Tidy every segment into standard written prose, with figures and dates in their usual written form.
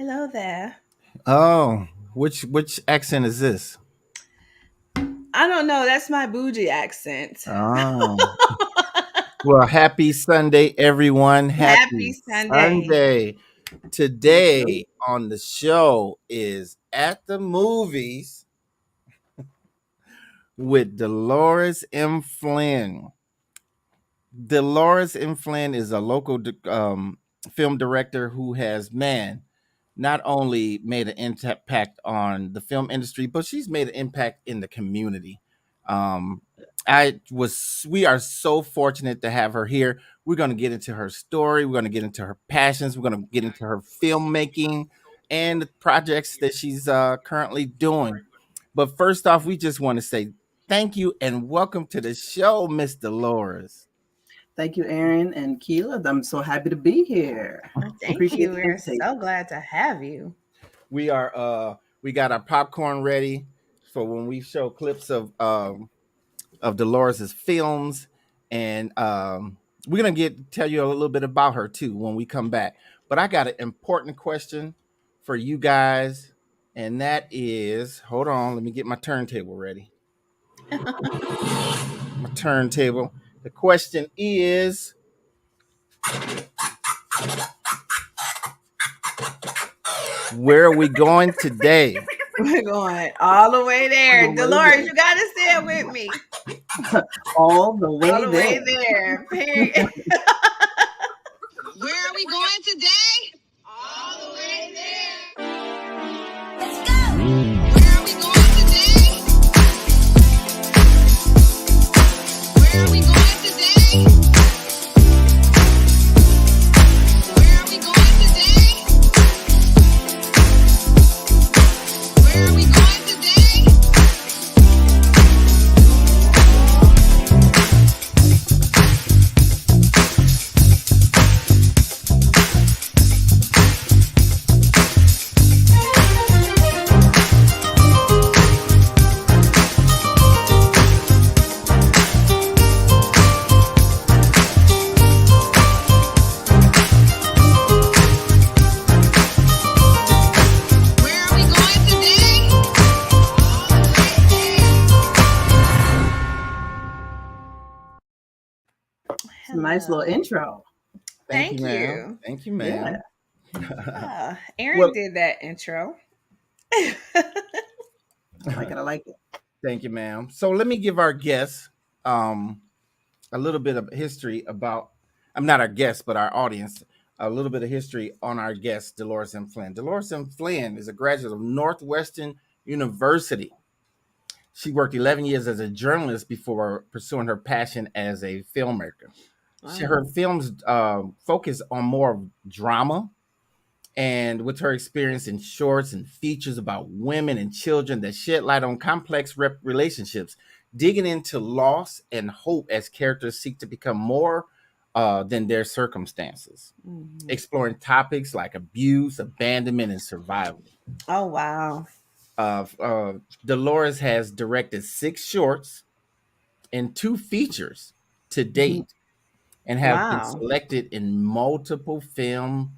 Hello there. Oh, which accent is this? I don't know. That's my bougie accent. Oh, well, happy Sunday, everyone. Happy Happy Sunday. Sunday. Today on the show is At the Movies with Delores M. Flynn. Delores M. Flynn is a local film director who has, man, not only made an impact on the film industry, but she's made an impact in the community. Um, we are so fortunate to have her here. We're going to get into her story. We're going to get into her passions. We're going to get into her filmmaking and the projects that she's currently doing. But first off, we just want to say thank you and welcome to the show, Miss Dolores. Thank you, Aaron and Keela. I'm so happy to be here. Well, thank Appreciate you. the We're invitation. so glad to have you. We got our popcorn ready for when we show clips of Dolores's films, and we're gonna tell you a little bit about her too when we come back. But I got an important question for you guys, and that is, hold on, let me get my turntable ready. My turntable. The question is, where are we going today? We're going all the way there. Dolores, you got to say it with me. All the way All the there. way there. Period. Where are we going today? All the way there. Let's go. Where are we going today? Where are we going today? Where are we going today? Where are we going today? Where are we going today? All the way Nice little intro. Thank you, ma'am. you. Thank you, ma'am. Aaron Well- did that intro. I like it. Thank you, ma'am. So let me give our guests a little bit of history about, I'm not our guest, but our audience, a little bit of history on our guest, Delores M. Flynn. Delores M. Flynn is a graduate of Northwestern University. She worked 11 years as a journalist before pursuing her passion as a filmmaker. Her films focus on more of drama, and with her experience in shorts and features about women and children that shed light on complex relationships, digging into loss and hope as characters seek to become more than their circumstances, exploring topics like abuse, abandonment, and survival. Oh, wow. Delores has directed 6 shorts and 2 features to date, and have been selected in multiple film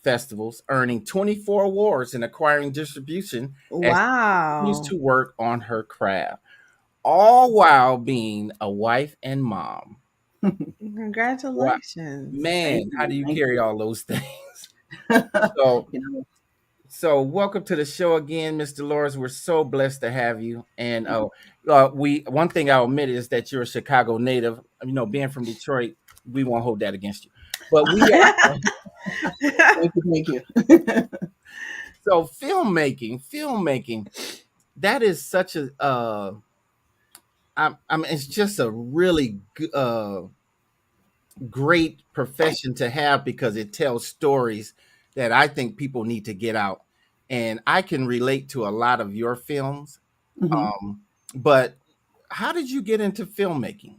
festivals, earning 24 awards and acquiring distribution as she continues to work on her craft, all while being a wife and mom. Congratulations. Man, how do you Thank carry all those things? So, You know, so welcome to the show again, Miss Delores. We're so blessed to have you. And one thing I'll admit is that you're a Chicago native. You know, being from Detroit, we won't hold that against you. But we are. thank you. So filmmaking, that is such a it's just a really great profession to have, because it tells stories that I think people need to get out. And I can relate to a lot of your films. But how did you get into filmmaking?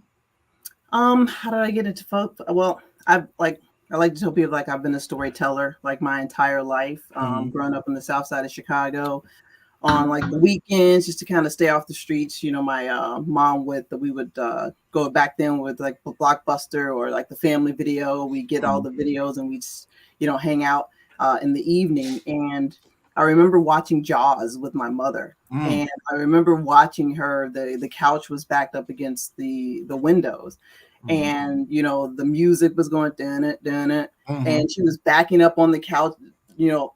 How did I get into folk? Well, I like to tell people I've been a storyteller my entire life. Growing up in the South Side of Chicago, on the weekends, just to kind of stay off the streets. My mom we would go back then with Blockbuster or the Family Video. We get all the videos and we just hang out. in the evening, and I remember watching Jaws with my mother. Mm. And I remember watching her. The couch was backed up against the windows, and the music was going dun it, and she was backing up on the couch,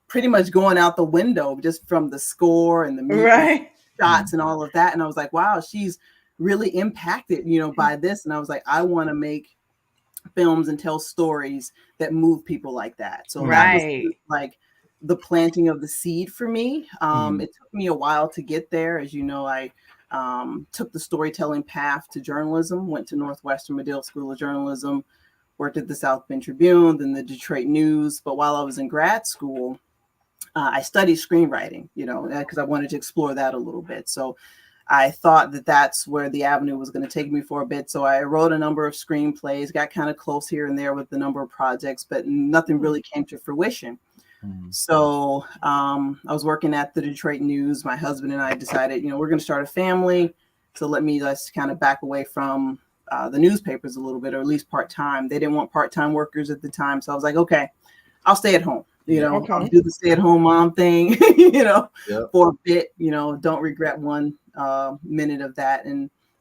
pretty much going out the window just from the score and the music Right. shots and all of that. And I was like, wow, she's really impacted, by this. And I was like, I want to make films and tell stories that move people like that. So that was Right. like the planting of the seed for me. It took me a while to get there. As you know, I took the storytelling path to journalism, went to Northwestern Medill School of Journalism, worked at the South Bend Tribune, then the Detroit News. But while I was in grad school, I studied screenwriting, because I wanted to explore that a little bit. So I thought that that's where the avenue was going to take me for a bit. So I wrote a number of screenplays, got kind of close here and there with the number of projects, but nothing really came to fruition. So I was working at the Detroit News. My husband and I decided, we're going to start a family. So let's kind of back away from the newspapers a little bit, or at least part-time. They didn't want part-time workers at the time. So I was like, okay, I'll stay at home. I'll do the stay-at-home mom thing, for a bit, don't regret one minute of that.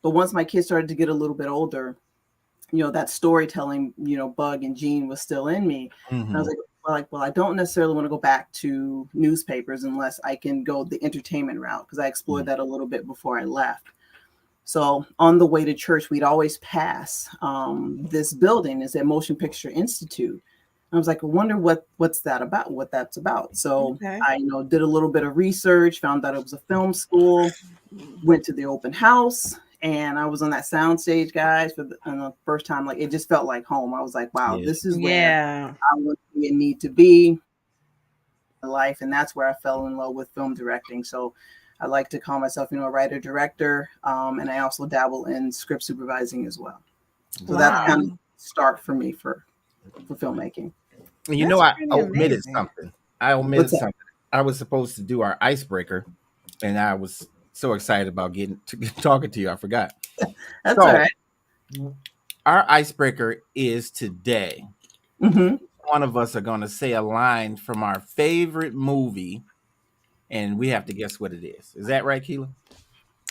But once my kids started to get a little bit older, that storytelling, bug and gene was still in me. And I was well, I don't necessarily want to go back to newspapers unless I can go the entertainment route, because I explored that a little bit before I left. So on the way to church, we'd always pass this building, is at Motion Picture Institute. I was like, I wonder what that's about. So I, did a little bit of research, found out it was a film school, went to the open house, and I was on that soundstage, guys, for the first time. Like, it just felt like home. I was like, wow, this is where I want to be and need to be in life. And that's where I fell in love with film directing. So I like to call myself, a writer, director. And I also dabble in script supervising as well. So that's kind of start for me for filmmaking. I omitted something. I was supposed to do our icebreaker, and I was so excited about talking to you, I forgot. That's all right. Our icebreaker is today. One of us are going to say a line from our favorite movie, and we have to guess what it is. Is that right, Keela?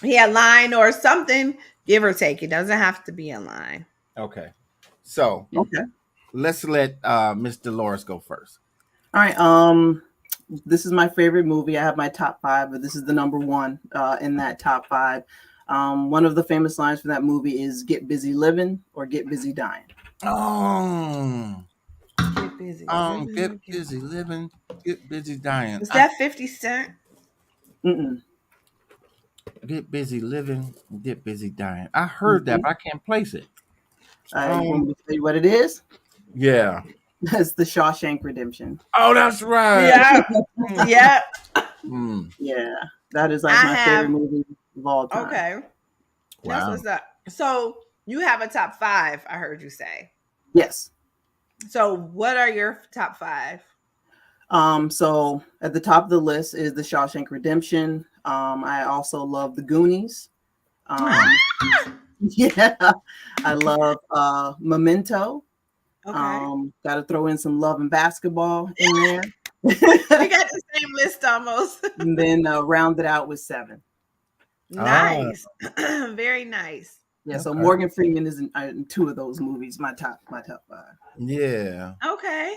Yeah, line or something, give or take. It doesn't have to be a line. Okay. So let's let Miss Delores go first. All right. This is my favorite movie. I have my top 5, but this is the number 1 in that top 5. One of the famous lines from that movie is "Get busy living or get busy dying." Get busy. Get busy living, get busy dying. Is that 50 Cent? Get busy living, get busy dying. I heard that, but I can't place it. I want me to tell you what it is. Yeah. That's the Shawshank Redemption. Oh, that's right. Yeah. Yeah. That is like my favorite movie of all time. Okay. Wow. That's what's up. So you have a top 5, I heard you say. Yes. So what are your top 5? So at the top of the list is the Shawshank Redemption. I also love the Goonies. Yeah. I love Memento. Okay. Got to throw in some Love and Basketball in there. We got the same list almost. And then round it out with 7. Nice. Very nice. Yeah, so Morgan Freeman is in 2 of those movies, my top 5. Yeah. Okay.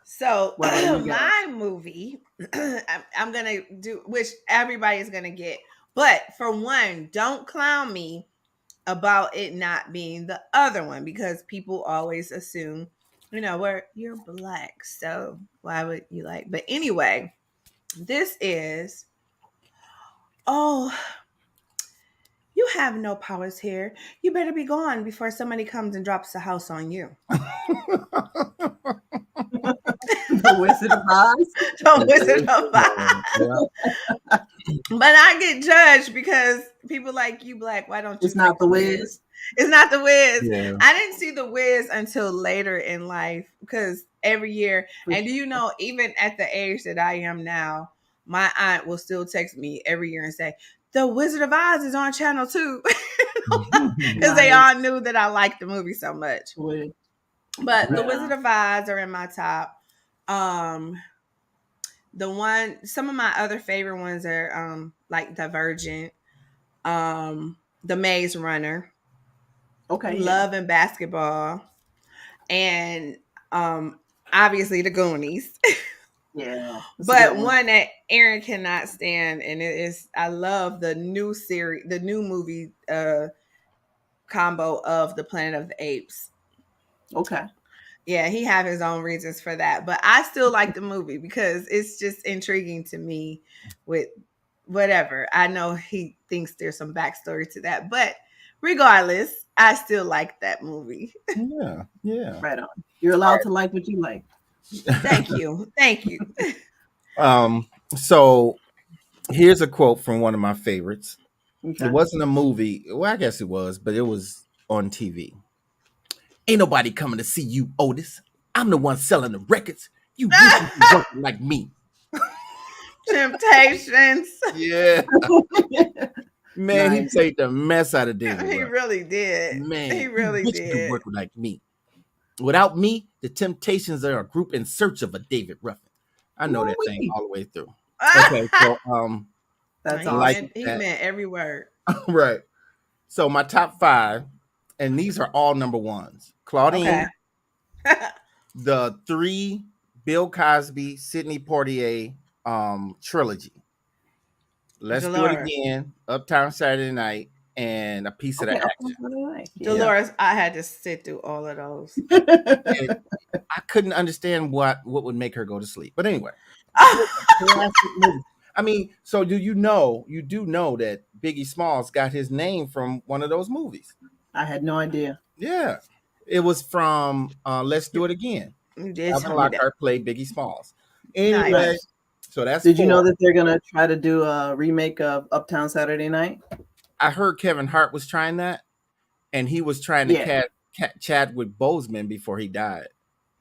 So my movie, I'm going to do, which everybody's going to get. But for one, don't clown me about it not being the other one, because people always assume, where you're Black, so why would you like? But anyway, this is, you have no powers here. You better be gone before somebody comes and drops the house on you. The Wizard of Oz. The Wizard of Oz. But I get judged because people like, you Black, why don't you? It's not the Wiz. It's not the Wiz. Yeah. I didn't see the Wiz until later in life, because every year, and do you know, even at the age that I am now, my aunt will still text me every year and say, "The Wizard of Oz is on channel 2." Because they all knew that I liked the movie so much. But The Wizard of Oz are in my top. Um, some of my other favorite ones are like Divergent, The Maze Runner, Okay, yeah. Love and Basketball, and um obviously The Goonies. Yeah, that's a good But one. one that Aaron cannot stand, and it is I love the new series, the new movie combo of the Planet of the Apes. Okay. Yeah, he have his own reasons for that, but I still like the movie because it's just intriguing to me. With whatever, I know he thinks there's some backstory to that, but regardless, I still like that movie. Yeah, yeah. Right on. You're allowed to like what you like. Thank you, thank you. Um, so here's a quote from one of my favorites. It Okay. wasn't a movie. Well, I guess it was, but it was on TV. Ain't nobody coming to see you, Otis. I'm the one selling the records. You wish you could work like me. Temptations. Yeah. Man, he Nice. played the mess out of David He Ruffin. really did. Man, He you really wish you could did. work like me. Without me, the Temptations are a group in search of a David Ruffin. I know that thing Woo-wee. all the way through. Okay, so That's he like awesome. meant he that. meant every word. Right. So my top 5, and these are all number ones. Claudine, Okay. the 3 Bill Cosby, Sidney Poitier trilogy. Let's do it Dolores. again. Uptown Saturday Night and a piece of the Okay. action. Yeah. Dolores, I had to sit through all of those. And I couldn't understand what would make her go to sleep. But anyway, classic movie. I mean, so you do know that Biggie Smalls got his name from one of those movies. I had no idea. Yeah. It was from Let's Do It Again. You did Alvin tell me that. Lockhart played Biggie Smalls. Anyway, Nice. so that's Did you 4. know that they're gonna try to do a remake of Uptown Saturday Night? I heard Kevin Hart was trying that, and he was trying to Yeah. Chadwick Boseman before he died.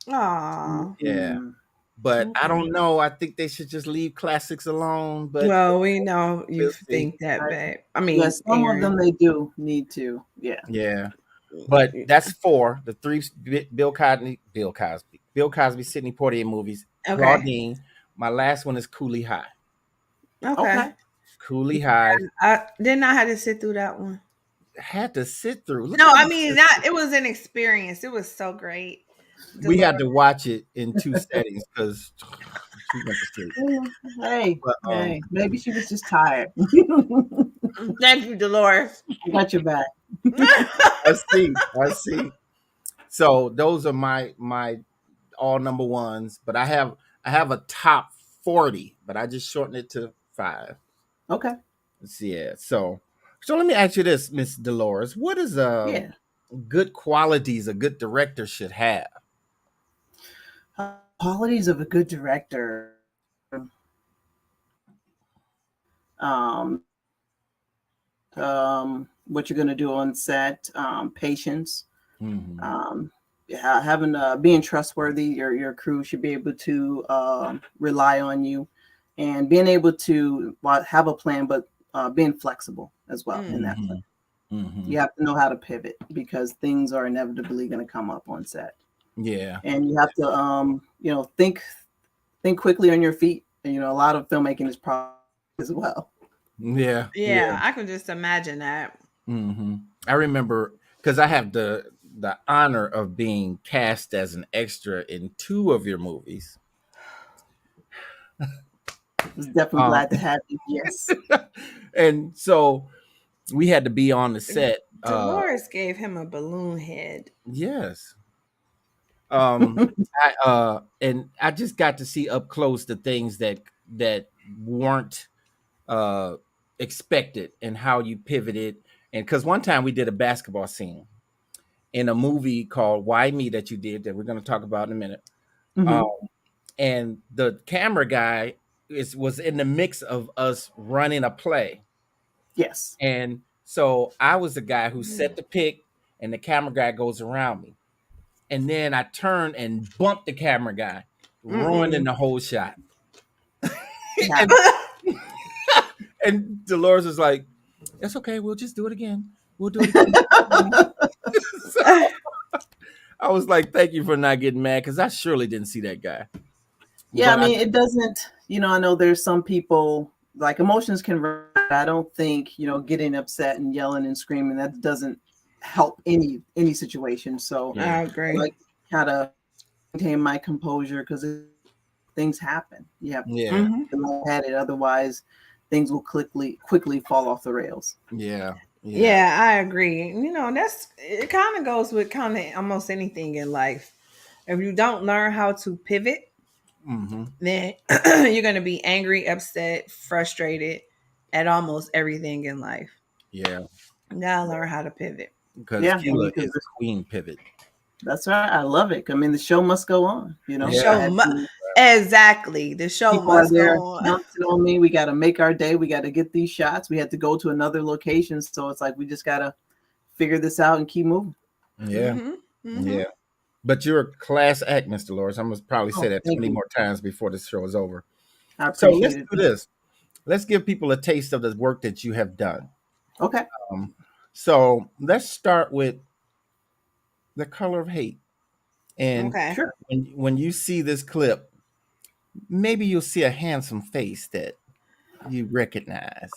Aw. Yeah. Mm. But I Okay. don't know. I think they should just leave classics alone. But Well, we know you we'll see. think that, I- babe. I mean, Yeah, some of Aaron. them they do need to. Yeah. Yeah. But that's 4. The 3 Bill Cosby, Sidney Poitier movies. Okay. Claudine. My last one is Cooley High. Okay. Okay. Cooley High. I didn't know how to sit through that one. Had to sit through. Look No, at I this. mean not. It was an experience. It was so great. We had to watch it in 2 settings because she went to sleep. Hey, But, hey, maybe she was just tired. Thank you, Dolores. I got your back. I see. So those are my all number ones, but I have a top 40, but I just shortened it to 5. Okay. Yeah. So let me ask you this, Miss Delores. What is Yeah. good qualities a good director should have? Qualities of a good director. Um, what you're going to do on set, patience, Mhm. having being trustworthy. Your crew should be able to rely on you, and being able to have a plan, but being flexible as well in that plan. Mhm. You have to know how to pivot because things are inevitably going to come up on set, Yeah. and you have to think quickly on your feet. And a lot of filmmaking is probably as well. Yeah. Yeah, I can just imagine that. I remember because I have the honor of being cast as an extra in 2 of your movies. I was definitely glad to have you. Yes. And so we had to be on the set. Dolores gave him a balloon head. Yes. And I just got to see up close the things that weren't expected and how you pivoted. And because one time we did a basketball scene in a movie called Why Me that you did that we're going to talk about in a minute. And the camera guy was in the mix of us running a play. Yes. And so I was the guy who set the pick and the camera guy goes around me. And then I turned and bumped the camera guy, ruining the whole shot. And Dolores was like, "That's okay. We'll just do it again. We'll do it again." So I was like, "Thank you for not getting mad," because I surely didn't see that guy. Yeah, I But mean, it doesn't, I know there's some people like emotions can, I don't think, getting upset and yelling and screaming, that doesn't help any situation. So yeah, I I agree. like to kind of maintain my composure because things happen. You have yeah, Hmm. to look at it, otherwise things will quickly fall off the rails. yeah, yeah, Yeah, I agree. That's it. Kind of goes with kind of almost anything in life. If you don't learn how to pivot, hmm, then you're going to be angry, upset, frustrated at almost everything in life. yeah. You gotta learn how to pivot. Because Yeah, I mean, Keela because is a queen pivot. that's right. I love it. I mean, the show must go on. The Yeah, show, I had exactly. The show people are must there go on. counting on me. We got to make our day. We got to get these shots. We had to go to another location. So it's like we just got to figure this out and keep moving. yeah, Hmm. Hmm. yeah. But you're a class act, Mr. Lawrence. I'm gonna probably say Oh, that thank 20 you. more times before this show is over. I So let's appreciate it. do this. Let's give people a taste of the work that you have done. Okay. Um, so let's start with The Color of Hate. And Okay. Sure. when you see this clip, maybe you'll see a handsome face that you recognize.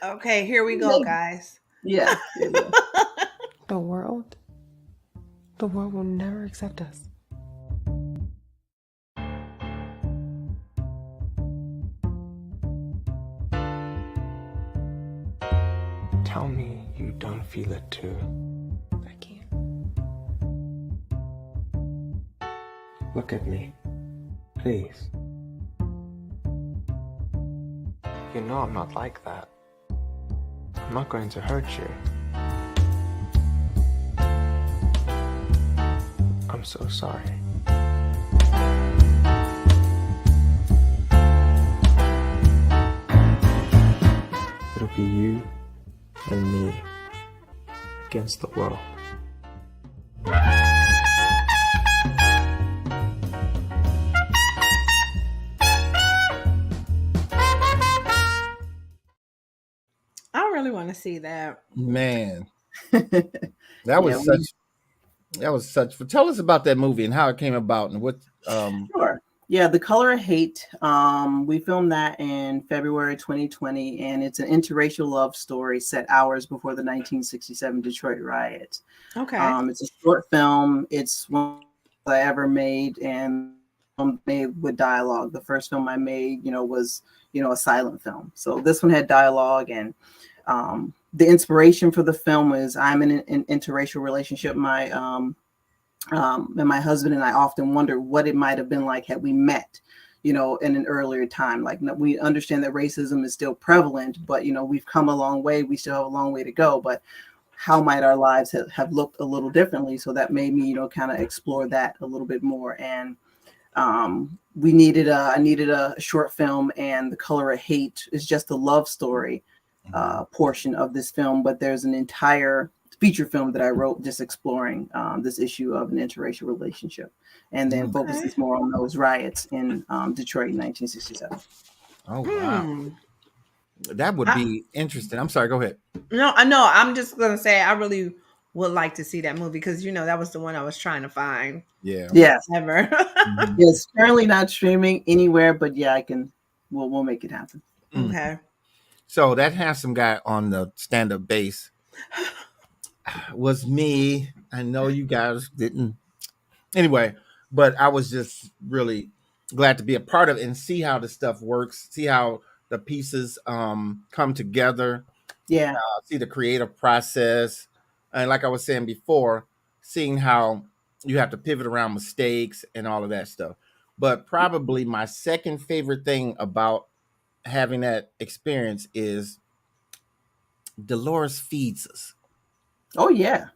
Okay, here we go, guys. Yeah. Yeah. The world? The world will never accept us. Tell me you don't feel it too. I can't. Look at me. Please. You know I'm not like that. I'm not going to hurt you. I'm so sorry. It'll be you and me against the world. I really want to see that. Man, Yeah. that Yeah, was such. Tell us about that movie and how it came about and what. Sure. Yeah, The Color of Hate. We filmed that in February 2020, and it's an interracial love story set hours before the 1967 Detroit riots. Okay. It's a short film. It's one I ever made, and made with dialogue. The first film I made, was a silent film. So this one had dialogue, and the inspiration for the film was I'm in an interracial relationship. And my husband and I often wonder what it might have been like had we met, in an earlier time. Like, we understand that racism is still prevalent, but we've come a long way. We still have a long way to go. But how might our lives have looked a little differently? So that made me, kind of explore that a little bit more. And I needed a short film, and The Color of Hate is just the love story portion of this film, but there's an entire feature film that I wrote just exploring this issue of an interracial relationship, and then focuses more on those riots in Detroit in 1967. Oh wow, Hmm. that would be interesting. I'm sorry. Go ahead. No, I know. I'm just gonna say I really would like to see that movie because that was the one I was trying to find Yeah. Yes, ever. Mhm. it's currently not streaming anywhere, but yeah, we'll make it happen. Mm. Okay. So that handsome guy on the stand-up bass was me. I know you guys didn't. Anyway, but I was just really glad to be a part of it and see how the stuff works, see how the pieces come together, Yeah, see the creative process. And like I was saying before, seeing how you have to pivot around mistakes and all of that stuff. But probably my second favorite thing about having that experience is Delores feeds us. oh yeah.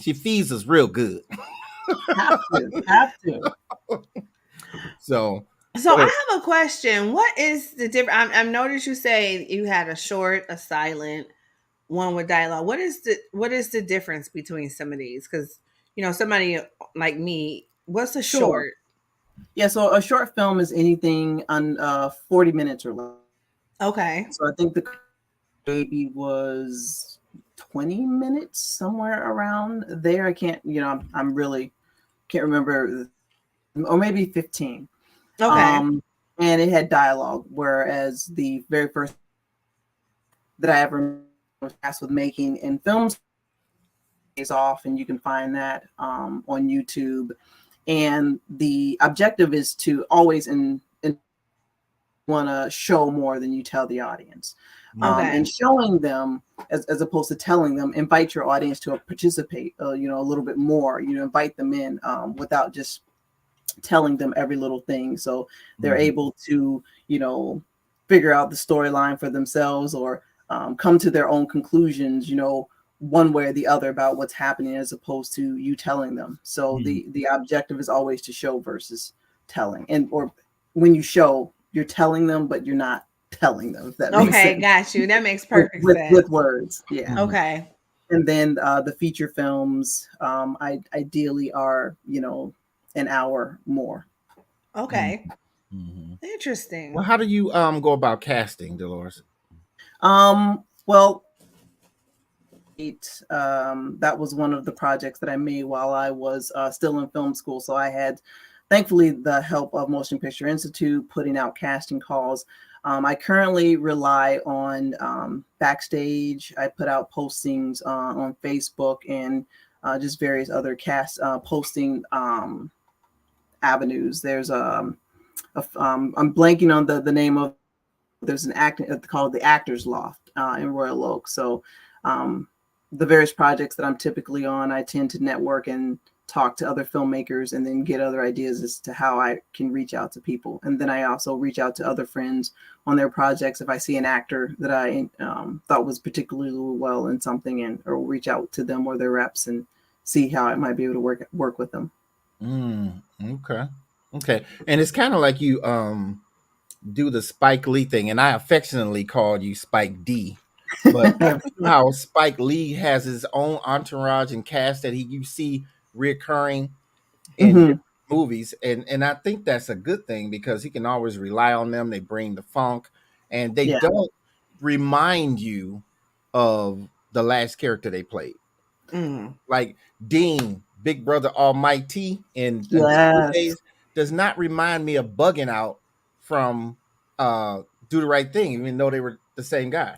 She feeds us real good. have to. So So I have a question. What is the difference? I noticed you say you had a short, a silent, one with dialogue. What is the difference between some of these? Because somebody like me, what's a Sure. short? Yeah, so a short film is anything on 40 minutes or less. Okay. So I think the baby was 20 minutes, somewhere around there. I can't, I'm really can't remember or maybe 15. Okay. And it had dialogue, whereas the very first that I ever was tasked with making in films is off, and you can find that on YouTube. And the objective is to always in want to show more than you tell the audience. Okay. And showing them as opposed to telling them, invite your audience to participate, a little bit more, invite them in without just telling them every little thing. So they're able to, figure out the storyline for themselves, or come to their own conclusions, one way or the other about what's happening, as opposed to you telling them. So the objective is always to show versus telling. And or when you show, you're telling them, but you're not telling them, if that makes sense. Okay, got you. That makes perfect sense. With words. Yeah. Okay. And then the feature films ideally are, an hour more. Okay. Mm-hmm. Interesting. Well, how do you go about casting, Delores? Well, that was one of the projects that I made while I was still in film school. So I had, thankfully, the help of Motion Picture Institute putting out casting calls. I currently rely on Backstage. I put out postings on Facebook and just various other cast posting avenues. There's I'm blanking on the name of. There's an act called the Actors Loft in Royal Oak. So the various projects that I'm typically on, I tend to network and talk to other filmmakers, and then get other ideas as to how I can reach out to people. And then I also reach out to other friends on their projects if I see an actor that I thought was particularly well in something, or reach out to them or their reps and see how I might be able to work with them. Okay. And it's kind of like you do the Spike Lee thing, and I affectionately called you Spike D. But how Spike Lee has his own entourage and cast that you see reoccurring in movies, and I think that's a good thing, because he can always rely on them. They bring the funk, and they don't remind you of the last character they played. Like Dean, Big Brother Almighty in days, does not remind me of Bugging Out from Do the Right Thing, even though they were the same guy.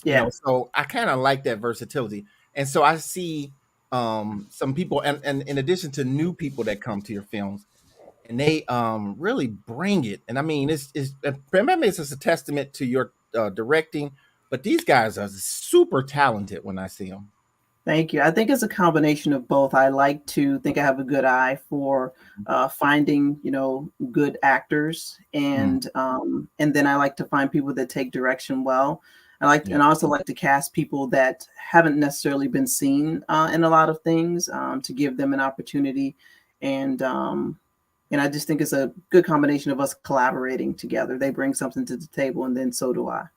So I kind of like that versatility. And so I see some people, and in addition to new people that come to your films, and they really bring it. And I mean, it's just a testament to your directing, but these guys are super talented when I see them. Thank you. I think it's a combination of both. I like to think I have a good eye for finding, good actors, and then I like to find people that take direction well. And I also like to cast people that haven't necessarily been seen in a lot of things, to give them an opportunity. And I just think it's a good combination of us collaborating together. They bring something to the table, and then so do I.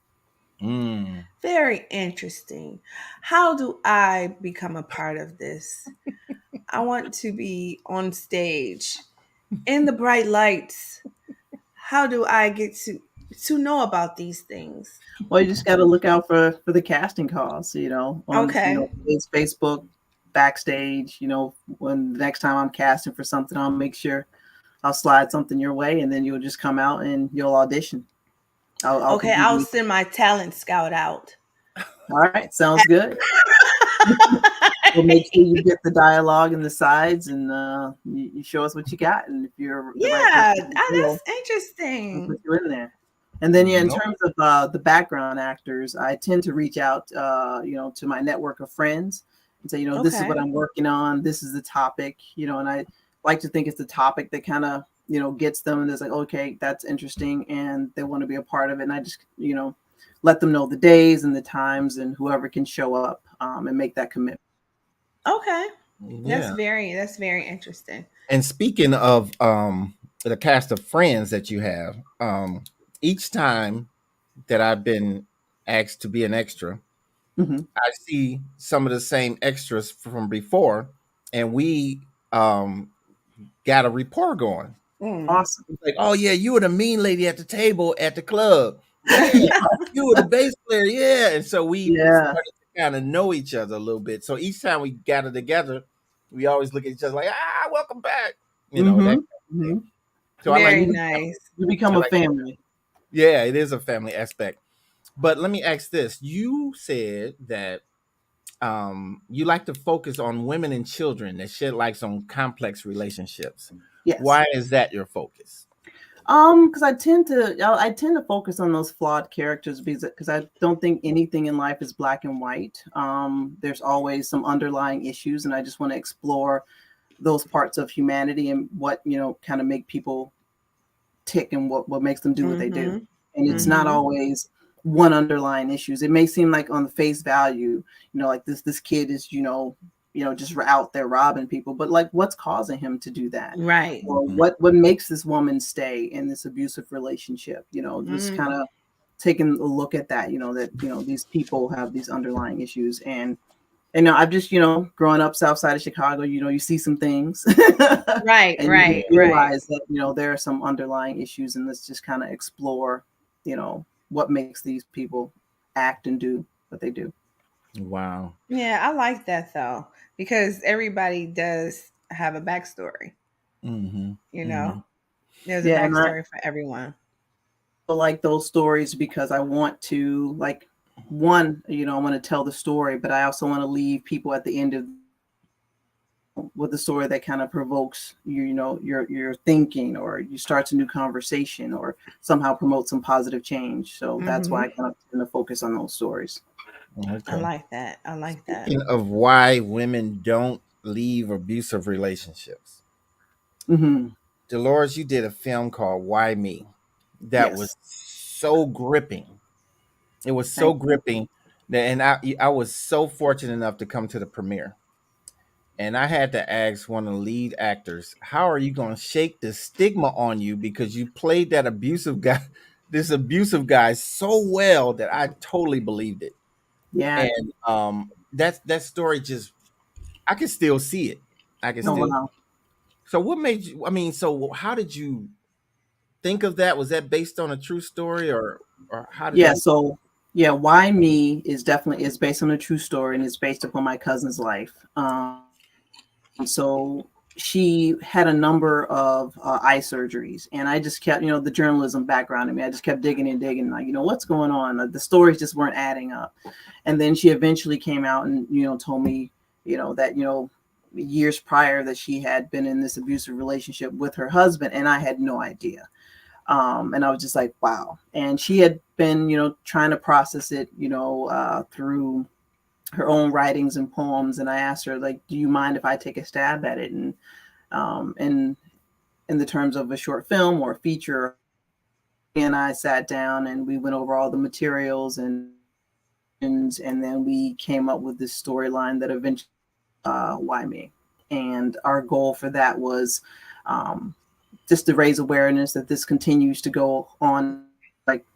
Very interesting. How do I become a part of this? I want to be on stage in the bright lights. How do I get to know about these things? Well, you just got to look out for the casting calls, on Facebook, Backstage. When the next time I'm casting for something, I'll make sure I'll slide something your way, and then you'll just come out and you'll audition. I'll send my talent scout out. All right, sounds good. We'll make sure you get the dialogue and the sides, and you show us what you got. And if you're that's interesting. We'll put you in there. And then in terms of the background actors, I tend to reach out, to my network of friends and say, this is what I'm working on. This is the topic, and I like to think it's the topic that kind of gets them, and it's like, okay, that's interesting, and they want to be a part of it. And I just, let them know the days and the times, and whoever can show up and make that commitment. Okay. That's very interesting. And speaking of the cast of friends that you have, each time that I've been asked to be an extra, I see some of the same extras from before, and we got a rapport going. Awesome. Like, oh yeah, you were the mean lady at the table at the club. Yeah, you were the bass player. Yeah. And so we started to kind of know each other a little bit. So each time we gather together, we always look at each other like, welcome back. That kind of Mhm. So Very nice. You become I a like family. yeah, it is a family aspect. But let me ask this: you said that you like to focus on women and children that shed light on complex relationships. Yes. Why is that your focus? Because I tend to focus on those flawed characters because I don't think anything in life is black and white. There's always some underlying issues, and I just want to explore those parts of humanity and what kind of make people tick and what makes them do what they do. Mm-hmm. And it's not Mm-hmm. always one underlying issues. It may seem like on the face value, like this kid is just out there robbing people, but like what's causing him to do that? Right. Or Mhm. what makes this woman stay in this abusive relationship? Just Mm. kind of taking a look at that, that these people have these underlying issues. And I've just, growing up south side of Chicago, you see some things Right, and you right, just right. realize that, there are some underlying issues, and let's just kind of explore, what makes these people act and do what they do. Wow. Yeah, I like that though, because everybody does have a backstory, Hmm. you know? Hmm. There's a Yeah. And I backstory for everyone. like those stories because I want to, like, one, I want to tell the story, but I also want to leave people at the end of with a story that kind of provokes your thinking, or you starts a new conversation, or somehow promotes some positive change. So that's why I Hmm. kind of tend to focus on those stories. I Okay. like that. I like that. Speaking of why women don't leave abusive relationships, Hmm. Dolores, you did a film called Why Me that was Yes. so gripping. It was so Thank you. gripping that, and I was so fortunate enough to come to the premiere. And I had to ask one of the lead actors, how are you going to shake the stigma on you because you played that abusive guy, this abusive guy so well that I totally believed it. Yeah. And that story just I can still see it. I can Oh still. wow. So what made you? I mean, so how did you think of that? Was that based on a true story, or how did Yeah. that? So yeah, Why Me is based on a true story, and it's based upon my cousin's life. So she had a number of eye surgeries, and I just kept, the journalism background in me. I just kept digging and digging, like, what's going on? The stories just weren't adding up. And then she eventually came out and, told me, that, years prior that she had been in this abusive relationship with her husband, and I had no idea. And I was just like, wow. And she had been, trying to process it, through her own writings and poems. And I asked her, like, do you mind if I take a stab at it? And in the terms of a short film or a feature, and I sat down and we went over all the materials, and then we came up with this storyline that eventually Why Me. And our goal for that was um, just to raise awareness that this continues to go on. Like,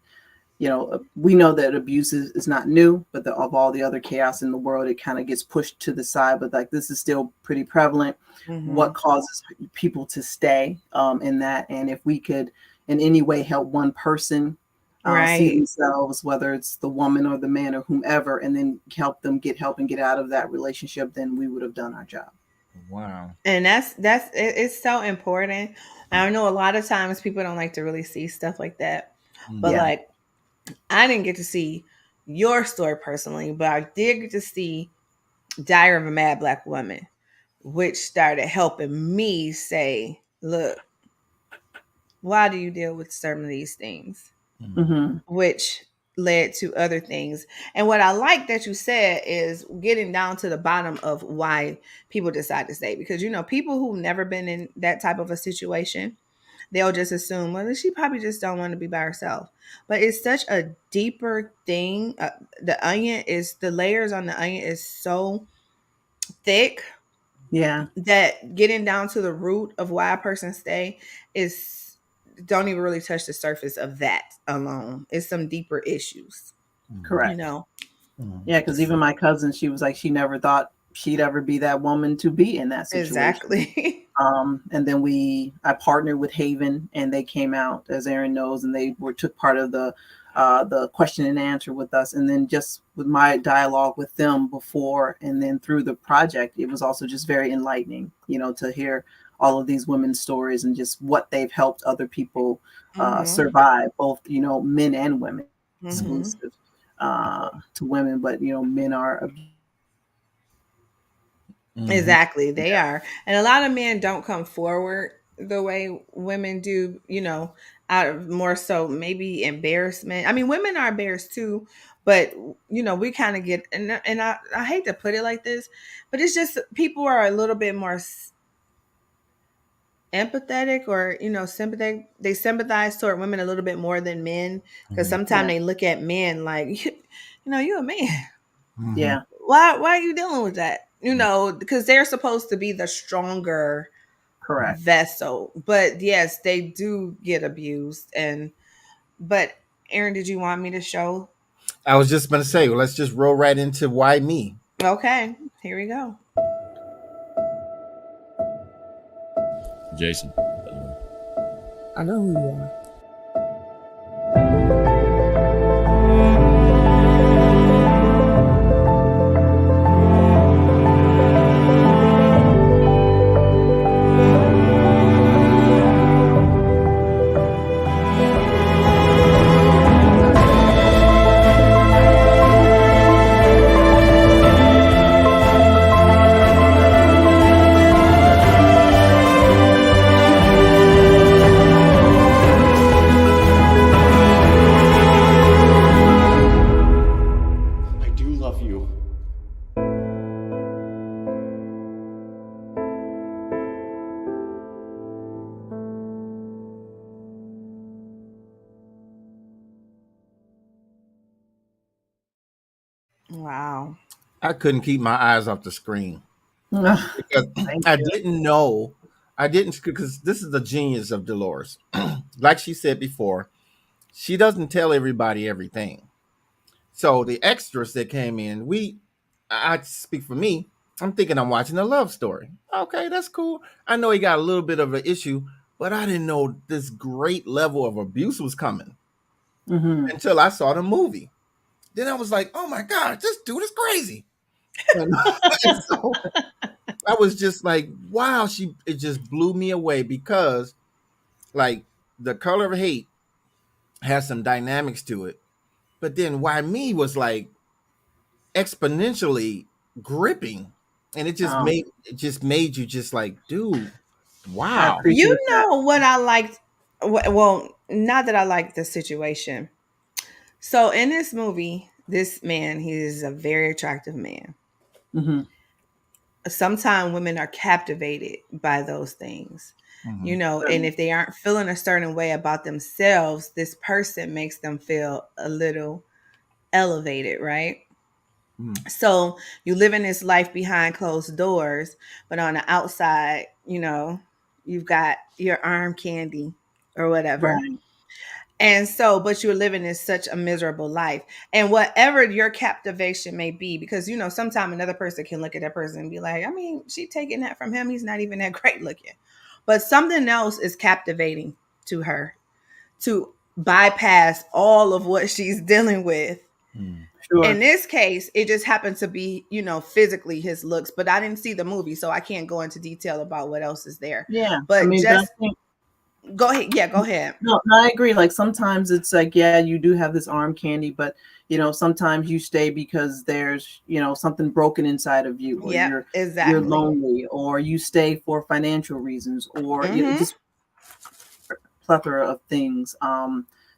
we know that abuse is not new, but of all the other chaos in the world, it kind of gets pushed to the side. But like, this is still pretty prevalent. Hmm. What causes people to stay in that? And if we could in any way help one person see Right. themselves, whether it's the woman or the man or whomever, and then help them get help and get out of that relationship, then we would have done our job. Wow. And it's so important. I know a lot of times people don't like to really see stuff like that. But Mhm. Yeah. like, I didn't get to see your story personally, but I did get to see Diary of a Mad Black Woman, which started helping me say, look, why do you deal with some of these things? Mhm. Hmm. Which led to other things. And what I like that you said is getting down to the bottom of why people decide to stay. Because, people who've never been in that type of a situation, they'll just assume, well, she probably just don't want to be by herself. But it's such a deeper thing. The layers on the onion is so thick Yeah. that getting down to the root of why a person stay is don't even really touch the surface of that alone. It's some deeper issues, Mhm. you Correct. know. Mhm. Yeah, because even my cousin, she was like, she never thought she'd ever be that woman to be in that situation. Exactly. And then I partnered with Haven, and they came out, as Aaron knows, and they took part of the question and answer with us. And then just with my dialogue with them before and then through the project, it was also just very enlightening, to hear all of these women's stories and just what they've helped other people Mm-hmm. survive, both men and women, Mm-hmm. exclusive to women, but men are Hmm. Exactly, they are. And a lot of men don't come forward the way women do, out of more so maybe embarrassment. I mean, women are embarrassed too, but we kind of get, and I hate to put it like this, but it's just people are a little bit more empathetic, or sympathetic. They sympathize toward women a little bit more than men, because Hmm. sometimes yeah, they look at men like, you a man. Hmm. yeah, Why are you dealing with that? Because they're supposed to be the stronger correct. vessel. But yes, they do get abused. But Aaron, did you want me to show? I was just gonna say, well, let's just roll right into why me. Okay, here we go. Jason, by the way. I know who you are. I do love you. Wow. I couldn't keep my eyes off the screen because Thank I you. didn't know. I didn't, because this is the genius of Dolores. Like she said before, she doesn't tell everybody everything. So the extras that came in, I speak for me. I'm thinking I'm watching a love story. Okay, that's cool. I know he got a little bit of an issue, but I didn't know this great level of abuse was coming Hmm. until I saw the movie. Then I was like, oh my God, this dude is crazy. And, and so I was just like, wow, it just blew me away because like the color of hate has some dynamics to it. But then why me was like exponentially gripping. And Um, it just made you just like, dude, I wow. You appreciate that. know what I liked? Well, not that I liked the situation. So in this movie, this man, he is a very attractive man. Hmm. Sometimes women are captivated by those things, Hmm. and if they aren't feeling a certain way about themselves, this person makes them feel a little elevated, right? Hmm. So you live in this life behind closed doors, but on the outside, you've got your arm candy or whatever. Right. And so, but you're living in such a miserable life. And whatever your captivation may be, because sometimes another person can look at that person and be like, I mean, she taking that from him. He's not even that great looking. But something else is captivating to her, to bypass all of what she's dealing with. Hmm. In Sure. this case, it just happened to be, physically his looks, but I didn't see the movie, so I can't go into detail about what else is there. Yeah. I But mean, but I just think go ahead. Yeah, go ahead. no, I agree. Like sometimes it's like, yeah, you do have this arm candy, but sometimes you stay because there's, something broken inside of you, or Yep, you're exactly. lonely, or you stay for financial reasons, or Mm-hmm. just plethora of things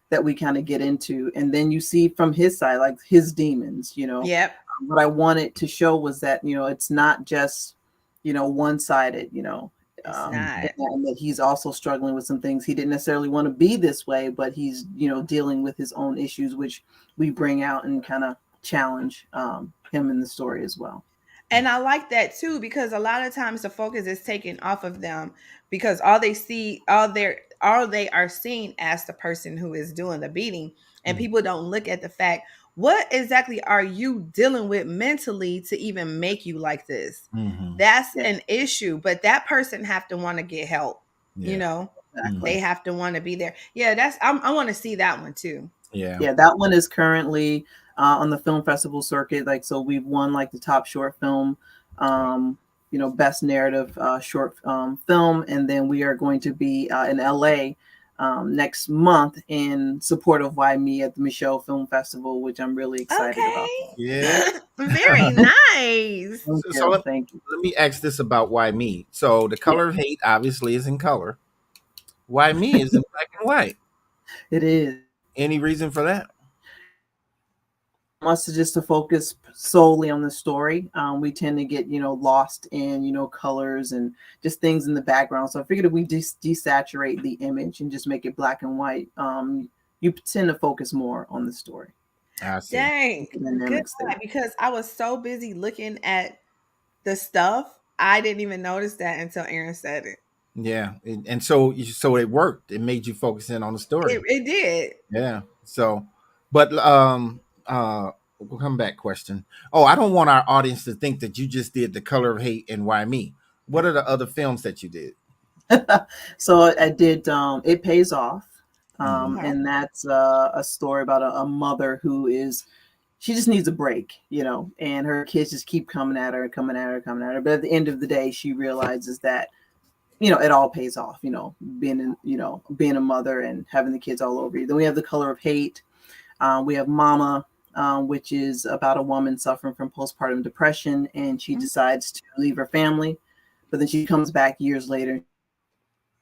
that we kind of get into. And then you see from his side, like his demons. Yep. What I wanted to show was that, it's not just, one-sided, It's Hmm. not. and that he's also struggling with some things. He didn't necessarily want to be this way, but he's, dealing with his own issues, which we bring out and kind of challenge him in the story as well. And I like that too, because a lot of times the focus is taken off of them, because all they are seeing as the person who is doing the beating, and Hmm. people don't look at the fact, what exactly are you dealing with mentally to even make you like this? Hmm. That's Yeah, an issue, but that person have to want to get help. You Yeah. know, Hmm. exactly. they have to want to be there. Yeah, I want to see that one too. Yeah. Yeah, that one is currently on the film festival circuit. Like, so we've won like the top short film, best narrative short film. And then we are going to be in LA next month in support of Why Me at the Michelle Film Festival, which I'm really excited about. Yeah. Very nice. Thank you. Let me ask this about Why Me. So The Color of Hate obviously is in color. Why Me is in black and white. It is. Any reason for that? Wants to just to focus solely on the story. We tend to get lost in colors and just things in the background. So I figured if we desaturate the image and just make it black and white, you tend to focus more on the story. I see. Dang, good, because I was so busy looking at the stuff, I didn't even notice that until Aaron said it. Yeah, and so it worked. It made you focus in on the story. It did. Yeah. So, but we'll come back question. Oh, I don't want our audience to think that you just did The Color of Hate and Why Me. What are the other films that you did? So I did It Pays Off. And that's a story about a mother who she just needs a break, and her kids just keep coming at her. But at the end of the day, she realizes that, it all pays off, being a mother and having the kids all over you. Then we have The Color of Hate. We have Mama, which is about a woman suffering from postpartum depression, and she decides to leave her family, but then she comes back years later.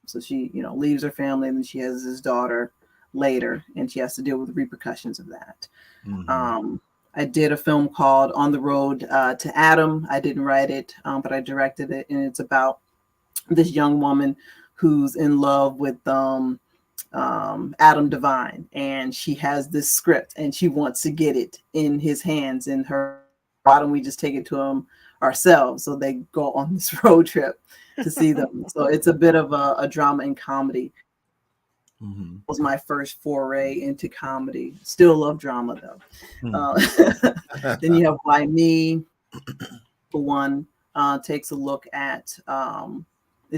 So she, leaves her family, and then she has this daughter later, and she has to deal with the repercussions of that. Mm-hmm. I did a film called On the Road to Adam. I didn't write it, but I directed it, and it's about this young woman who's in love with Adam Devine, and she has this script, and she wants to get it in his hands. And why don't we just take it to him ourselves? So they go on this road trip to see them. So it's a bit of a drama and comedy. Mm-hmm. It was my first foray into comedy. Still love drama though. Mm-hmm. Then you have Why Me, for one, takes a look at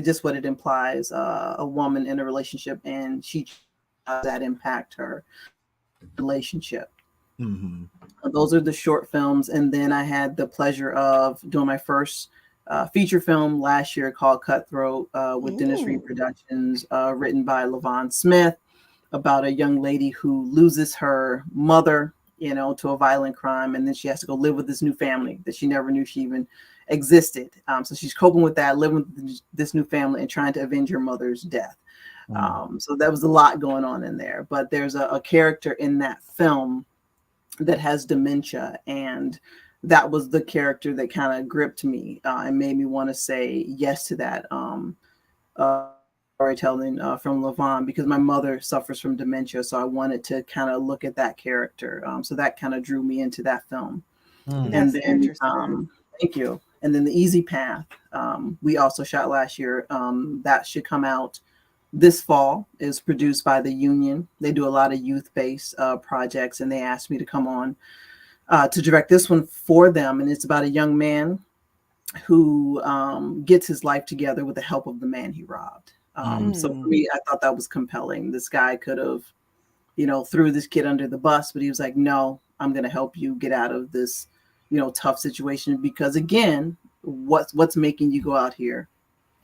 just what it implies, a woman in a relationship, and how that impact her relationship. Mm-hmm. Those are the short films. And then I had the pleasure of doing my first feature film last year called Cutthroat with Dennis Reed Productions, written by LaVon Smith, about a young lady who loses her mother, to a violent crime, and then she has to go live with this new family that she never knew she even existed. So she's coping with that, living with this new family and trying to avenge her mother's death. So that was a lot going on in there. But there's a character in that film that has dementia, and that was the character that kind of gripped me and made me want to say yes to that storytelling from LaVon, because my mother suffers from dementia. So I wanted to kind of look at that character. So that kind of drew me into that film. And then, thank you. And then The Easy Path, we also shot last year. That should come out this fall. Is produced by the Union. They do a lot of youth-based projects, and they asked me to come on to direct this one for them. And it's about a young man who gets his life together with the help of the man he robbed. So for me, I thought that was compelling. This guy could have, threw this kid under the bus, but he was like, no, I'm going to help you get out of this, tough situation. Because again, what's making you go out here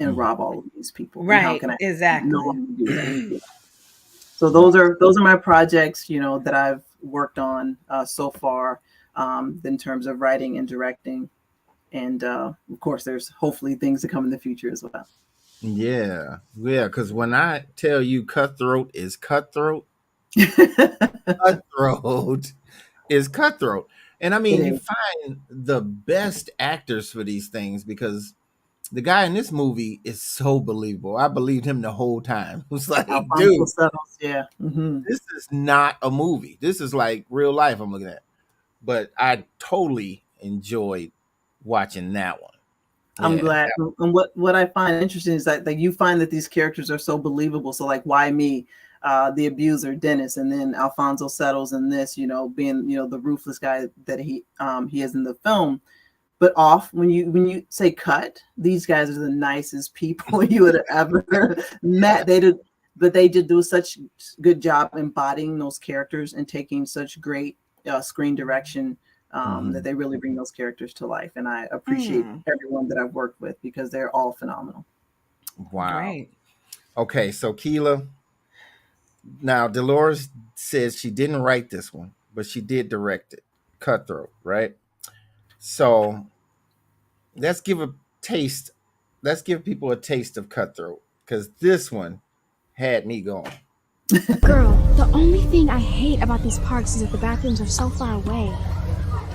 and rob all of these people? Right. Exactly. So those are my projects, that I've worked on so far in terms of writing and directing. And of course, there's hopefully things to come in the future as well. Yeah. Because when I tell you Cutthroat is cutthroat, Cutthroat is cutthroat. And I mean, you find the best actors for these things, because the guy in this movie is so believable. I believed him the whole time. It was like, dude, this is not a movie. This is like real life I'm looking at. But I totally enjoyed watching that one. I'm glad. And what I find interesting is that you find that these characters are so believable. So like, Why Me, the abuser Dennis, and then Alfonso Settles in this, being the ruthless guy that he is in the film. But when you say cut, these guys are the nicest people you would have ever met. They did do such good job embodying those characters and taking such great screen direction that they really bring those characters to life. And I appreciate everyone that I've worked with because they're all phenomenal. Wow. Great. Okay, so Keela, now Delores says she didn't write this one, but she did direct it. Cutthroat, right? So let's give a taste. Let's give people a taste of Cutthroat, because this one had me going. Girl, the only thing I hate about these parks is that the bathrooms are so far away.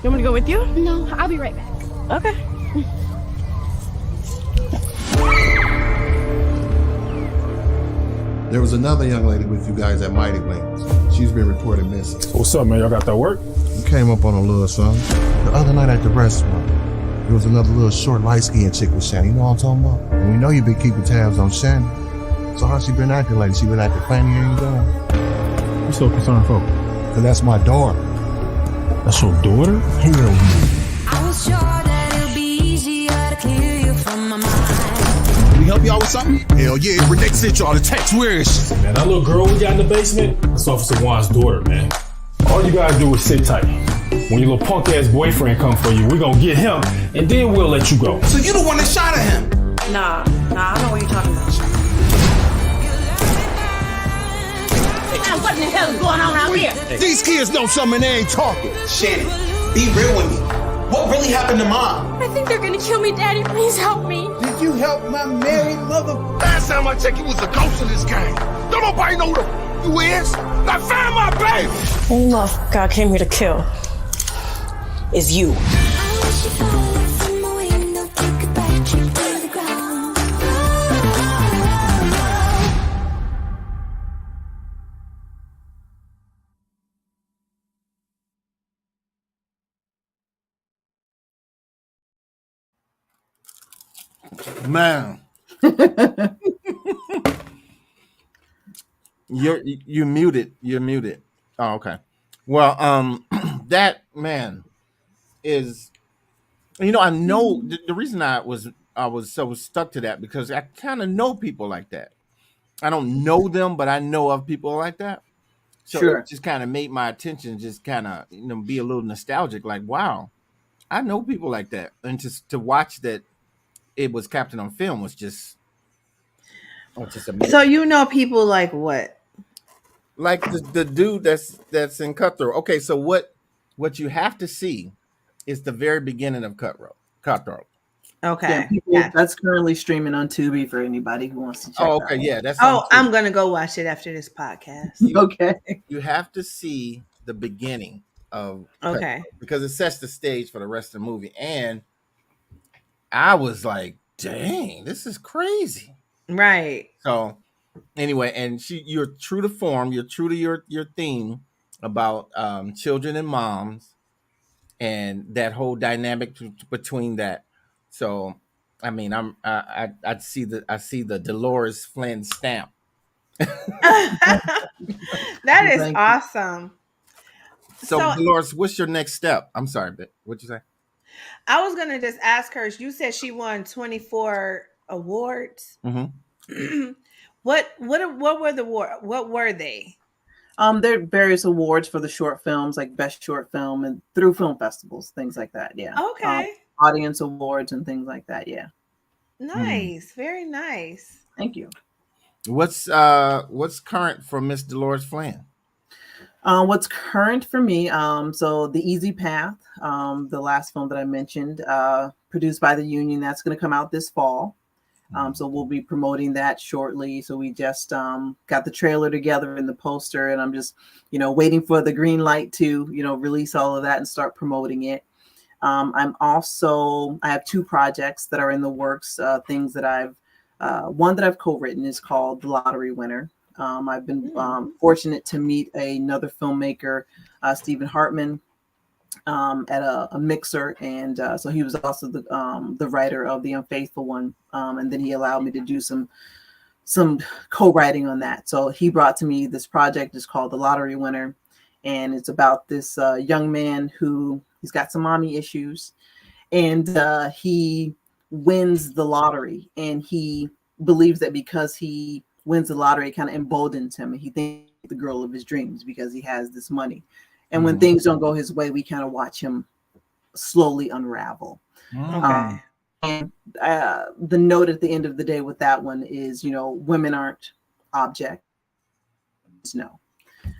You want me to go with you? No, I'll be right back. Okay. There was another young lady with you guys at Mighty Wings. She's been reported missing. What's up, man? Y'all got that work? You came up on a little something. The other night at the restaurant, there was another little short, light-skinned chick with Shannon. You know what I'm talking about? And we know you've been keeping tabs on Shannon. So how she been acting lately? She been acting funny or anything? You so concerned for? Because that's my daughter. That's your daughter? Hell yeah. I was sure that it'll be easier to clear you from my mind. Can we help y'all with something? Hell yeah, Renee sent y'all the text. Where is she? Man, that little girl we got in the basement, that's Officer Juan's daughter, man. All you gotta do is sit tight. When your little punk ass boyfriend come for you, we gonna get him, and then we'll let you go. So you the one that shot at him? Nah, I know what you're talking about. Now, what in the hell is going on out here? These kids know something they ain't talking. Shannon, be real with me. What really happened to Mom? I think they're gonna kill me, Daddy. Please help me. Did you help my married mother? Last time I checked, you was a ghost in this game. Don't nobody know who you is. I found my baby. Only love God came here to kill is you. Man. You're muted. You're muted. Oh, okay. Well, that man is, I know the reason I was so stuck to that, because I kind of know people like that. I don't know them, but I know of people like that. So Sure. it just kind of made my attention just kind of be a little nostalgic. Like, wow, I know people like that, and just to watch that it was captured on film was just amazing. So people like what? Like the dude that's in Cutthroat. Okay, so what you have to see is the very beginning of Cutthroat. Okay. Yeah, that's currently streaming on Tubi for anybody who wants to check. Oh, okay, yeah, that's. I'm gonna go watch it after this podcast. Okay. You have to see the beginning of Okay, because it sets the stage for the rest of the movie, and I was like, dang, this is crazy. right. So anyway, and you're true to form, you're true to your theme about children and moms and that whole dynamic between that. So I mean, I see the Delores Flynn stamp. That is Thank you. awesome. So Delores, what's your next step? I'm sorry, but what'd you say? I was gonna just ask her. You said she won 24 awards. Mm-hmm. What were they? There are various awards for the short films, like best short film, and through film festivals, things like that. Yeah. Okay. Audience awards and things like that. Yeah. Nice. Very nice. Thank you. What's current for Miss Delores Flynn? What's current for me? So The Easy Path, the last film that I mentioned, produced by the Union, that's going to come out this fall. So we'll be promoting that shortly. So we just got the trailer together and the poster, and I'm just, waiting for the green light to, release all of that and start promoting it. I have two projects that are in the works, things that one that I've co-written is called The Lottery Winner. I've been fortunate to meet another filmmaker, Stephen Hartman, at a mixer, and so he was also the writer of The Unfaithful One, and then he allowed me to do some co-writing on that. So he brought to me this project. It's called The Lottery Winner, and it's about this young man he's got some mommy issues, and he wins the lottery, and he believes that because he wins the lottery, it kind of emboldens him, and he thinks the girl of his dreams because he has this money. And when things don't go his way, we kind of watch him slowly unravel. Okay. And the note at the end of the day with that one is, women aren't objects. No.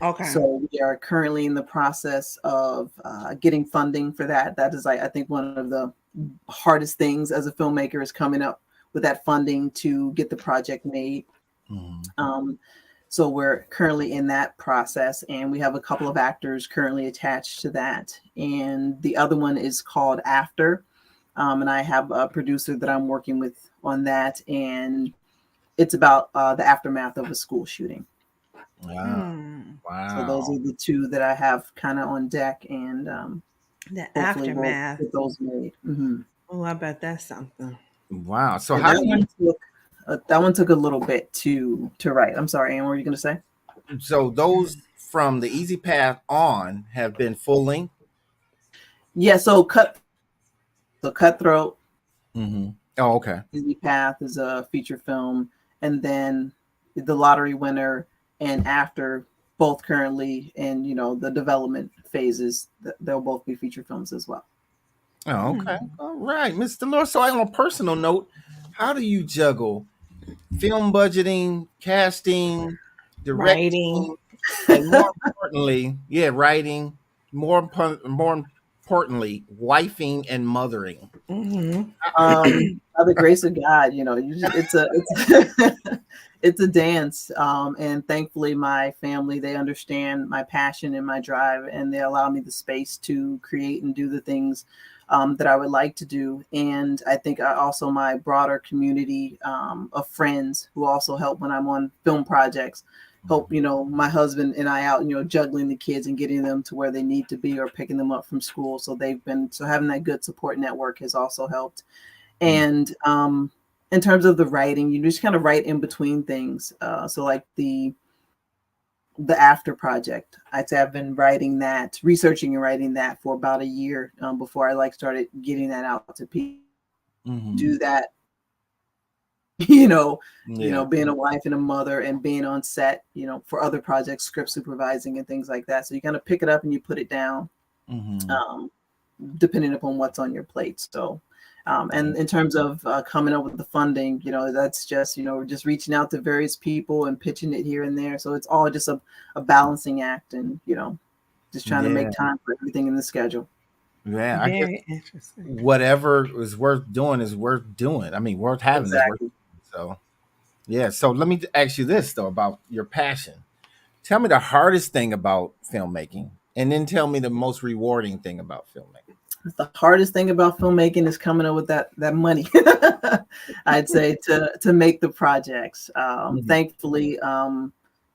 Okay. So we are currently in the process of getting funding for that. That is, I think, one of the hardest things as a filmmaker is coming up with that funding to get the project made. So we're currently in that process, and we have a couple of actors currently attached to that. And the other one is called After. And I have a producer that I'm working with on that, and it's about the aftermath of a school shooting. Wow. So those are the two that I have kind of on deck, and The hopefully aftermath. we'll get those made. Oh, I bet that's something. Wow. So And how do you? that one took a little bit to write. I'm sorry, Anne, what were you going to say? So those from the Easy Path on have been full length. Yeah. So Cutthroat. Oh, okay. Easy Path is a feature film, and then The Lottery Winner and After, both currently in the development phases. They'll both be feature films as well. Oh, okay. All right, Mr. Delores. So on a personal note, how do you juggle film budgeting, casting, directing, and more importantly, writing, more importantly, wifing and mothering? By the grace of God, it's a dance. And thankfully my family, they understand my passion and my drive, and they allow me the space to create and do the things that I would like to do. And I think also my broader community of friends who also help when I'm on film projects, help, my husband and I out, juggling the kids and getting them to where they need to be or picking them up from school. So having that good support network has also helped. And in terms of the writing, you just kind of write in between things. So like the After project, I'd say I've been researching and writing that for about a year before I started getting that out to people. Do that, being a wife and a mother and being on set, for other projects, script supervising and things like that. So you kind of pick it up and you put it down, depending upon what's on your plate. So, and in terms of coming up with the funding, that's just, we're just reaching out to various people and pitching it here and there. So it's all just a balancing act, and, just trying to make time for everything in the schedule. Yeah, Very interesting. Whatever is worth doing is worth doing. I mean, worth having. Exactly. So, yeah. So let me ask you this though about your passion. Tell me the hardest thing about filmmaking, and then tell me the most rewarding thing about filmmaking. The hardest thing about filmmaking is coming up with that money. I'd say to make the projects. Thankfully,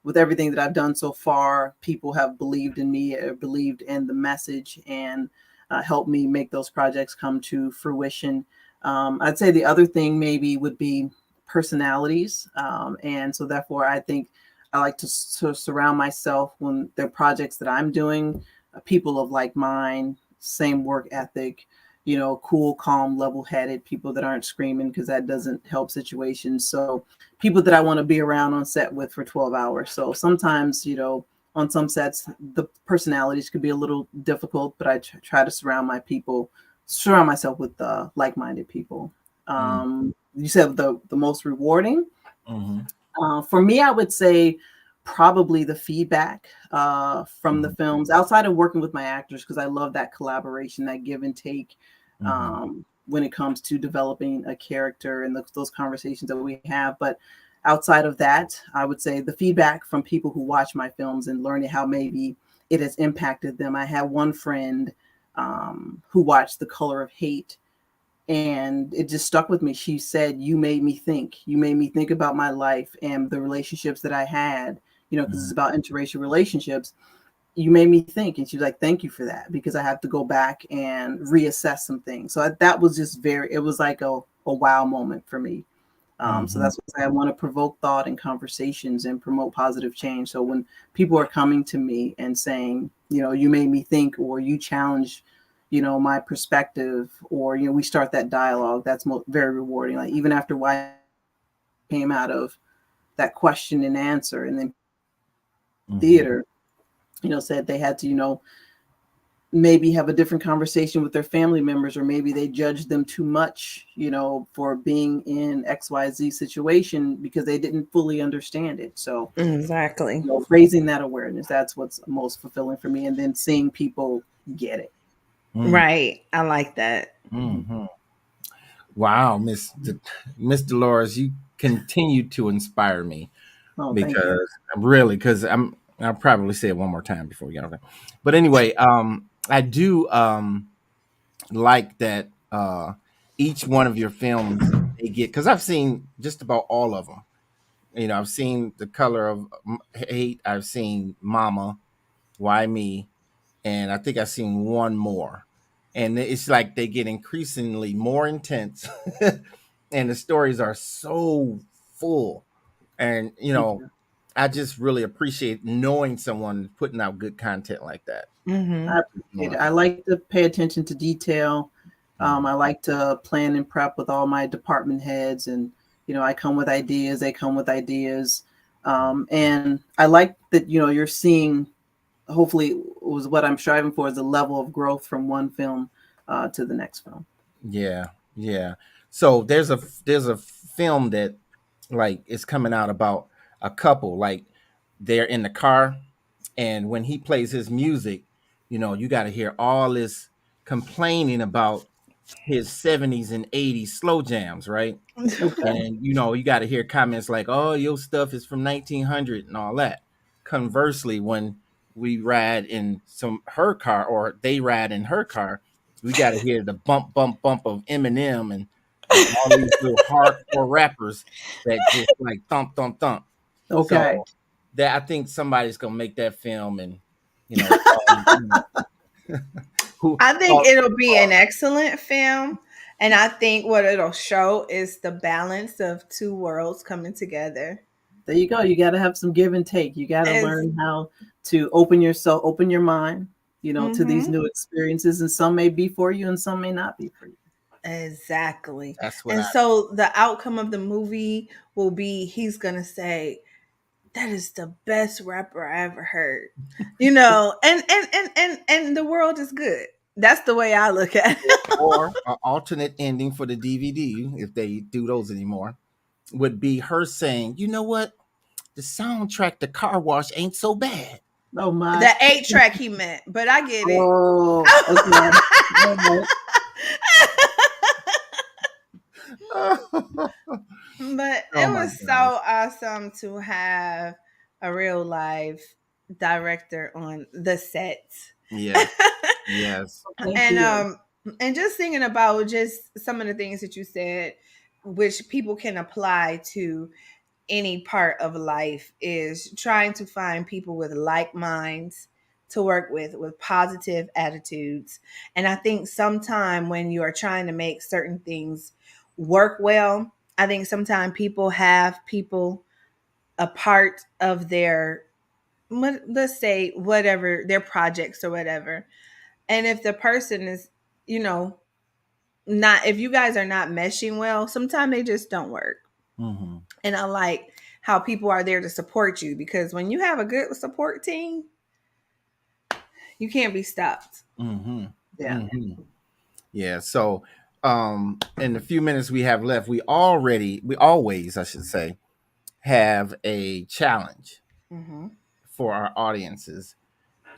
with everything that I've done so far, people have believed in me, believed in the message, and helped me make those projects come to fruition. I'd say the other thing maybe would be personalities. And so therefore, I think I like to surround myself when there are projects that I'm doing, people of like mind, same work ethic, cool, calm, level-headed, people that aren't screaming, because that doesn't help situations. So people that I want to be around on set with for 12 hours. So sometimes, on some sets, the personalities could be a little difficult, but I try to surround myself with like-minded people. You said the most rewarding. For me, I would say probably the feedback from the films, outside of working with my actors, because I love that collaboration, that give and take when it comes to developing a character and those conversations that we have. But outside of that, I would say the feedback from people who watch my films and learning how maybe it has impacted them. I had one friend who watched The Color of Hate, and it just stuck with me. She said, you made me think about my life and the relationships that I had, because it's about interracial relationships. You made me think. And she was like, thank you for that, because I have to go back and reassess some things. So that was just it was like a wow moment for me. So that's what I want to provoke thought and conversations and promote positive change. So when people are coming to me and saying, you made me think, or you challenge, my perspective, or, we start that dialogue, that's very rewarding. Like even after why came out of that question and answer, and then theater, said they had to, maybe have a different conversation with their family members, or maybe they judge them too much, for being in XYZ situation because they didn't fully understand it. So exactly, raising that awareness, that's what's most fulfilling for me. And then seeing people get it. Right. I like that. Mm-hmm. Wow, Miss Delores, you continue to inspire me. Because I'll probably say it one more time before we get over there. But anyway, I do like that each one of your films they get, because I've seen just about all of them. I've seen The Color of Hate, I've seen Mama, Why Me, and I think I've seen one more. And it's like they get increasingly more intense, and the stories are so full. And I just really appreciate knowing someone putting out good content like that. Mm-hmm. I appreciate it. I like to pay attention to detail. I like to plan and prep with all my department heads, and I come with ideas. They come with ideas, and I like that. You're seeing. Hopefully, was what I'm striving for is a level of growth from one film to the next film. Yeah. So there's a film that like is coming out about a couple, like they're in the car, and when he plays his music, you got to hear all this complaining about his 70s and 80s slow jams, right? Okay. And you got to hear comments like, "Oh, your stuff is from 1900" and all that. Conversely, when we ride in her car, or they ride in her car, we got to hear the bump of Eminem and all these little hardcore rappers that just like thump. Okay. So that, I think somebody's gonna make that film, and I think it'll be an excellent film, and I think what it'll show is the balance of two worlds coming together. There you go. You got to have some give and take. You got to learn how to open your mind, to these new experiences, and some may be for you and some may not be for you. Exactly. That's what. So the outcome of the movie will be he's gonna say, "That is the best rapper I ever heard," and the world is good. That's the way I look at it. Or an alternate ending for the DVD, if they do those anymore, would be her saying, "You know what? The soundtrack to Car Wash ain't so bad." Oh my! The 8-track he meant, but I get it. Oh, okay. But it was so awesome to have a real life director on the set. Yeah. Yes. And just thinking about just some of the things that you said, which people can apply to any part of life, is trying to find people with like minds to work with positive attitudes. And I think sometime when you are trying to make certain things work well, I think sometimes people have people a part of their, let's say, whatever, their projects or whatever. And if the person is, not, if you guys are not meshing well, sometimes they just don't work. Mm-hmm. And I like how people are there to support you, because when you have a good support team, you can't be stopped. Mm-hmm. Yeah. Mm-hmm. Yeah. So in the few minutes we have left, we always, I should say, have a challenge for our audiences.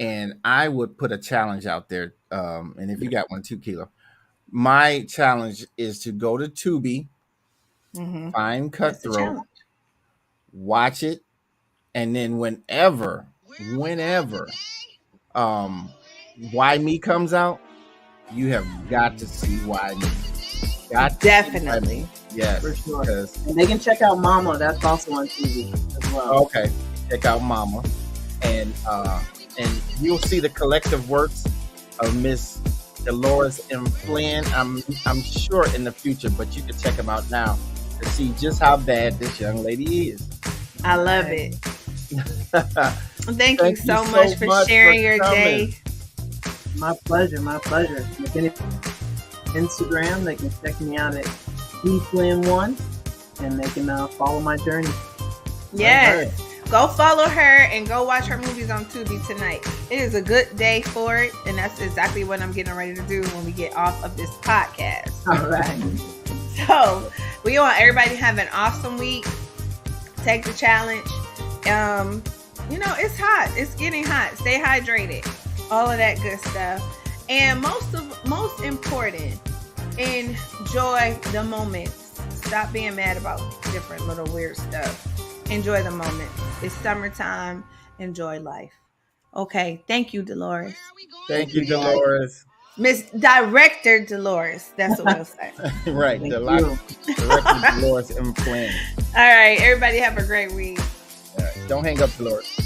And I would put a challenge out there. And if you got one too, Keela, my challenge is to go to Tubi, find Cutthroat, watch it, and then whenever Why Me comes out, you have got to see Why Me. Definitely. Yes, for sure. And they can check out Mama. That's also on TV as well. Okay, check out Mama, and you'll see the collective works of Miss Delores M. Flynn. I'm sure in the future, but you can check them out now to see just how bad this young lady is. I love it. Thank you so much for sharing your day. My pleasure. Instagram, they can check me out at eFlynn1, and they can follow my journey. Yes. Go follow her and go watch her movies on Tubi tonight. It is a good day for it, and that's exactly what I'm getting ready to do when we get off of this podcast. All right. So we want everybody to have an awesome week. Take the challenge. It's hot. It's getting hot. Stay hydrated. All of that good stuff. And most important, enjoy the moments. Stop being mad about different little weird stuff. Enjoy the moment. It's summertime. Enjoy life. Okay. Thank you, Dolores. Thank you, Dolores. Miss Director Dolores. That's what we'll say. Right. Director Delores Flynn. All right. Everybody have a great week. All right. Don't hang up, Dolores.